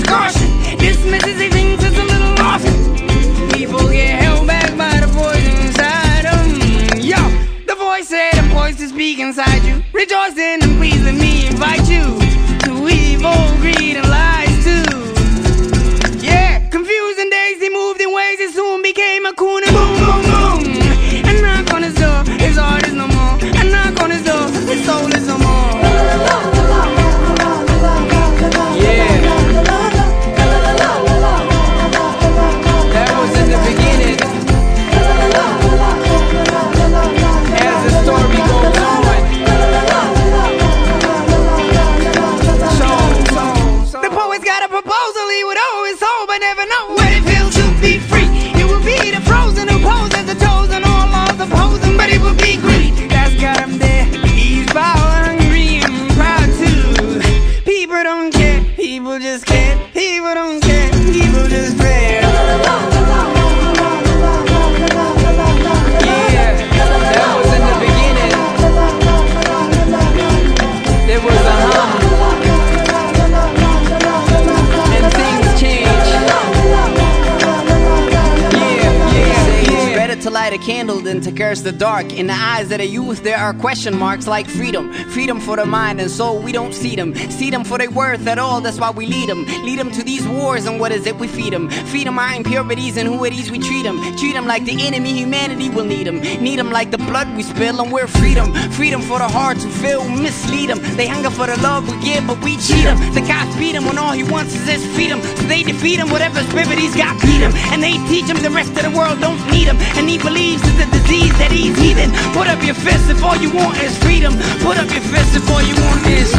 caution. Dismisses these things as a little often. People get held back by the poison inside them. Yo, the voice said, a voice to speak inside you. Rejoice in and please let me invite you to evil, greed, and lies too. Yeah, confusing days, they moved in ways, it soon became a coon and boom, boom, boom. And knock on his door, his heart is no more. And knock on his door, his soul is no more. People just can't, people don't care, people just fail. Yeah, that was in the beginning. There was a hum, and things change. Yeah. It's better to light a candle than to curse the dark. In the eyes of the youth there are question marks like freedom. Freedom for the mind and soul, we don't see them. See them for their worth at all, that's why we lead them. Lead them to these wars, and what is it we feed them? Feed them our impurities, and who it is we treat them. Treat them like the enemy, humanity will need them. Need them like the blood we spill, and we're freedom. Freedom for the heart to feel, mislead them. They hunger for the love we give, but we cheat them. The cops beat him when all he wants is his freedom. So they defeat him, whatever spirit he's got, beat him. And they teach him the rest of the world don't need him. And he believes it's a disease that he's heathen. Put up your fist if all you want is freedom. Put up your fist if all you want is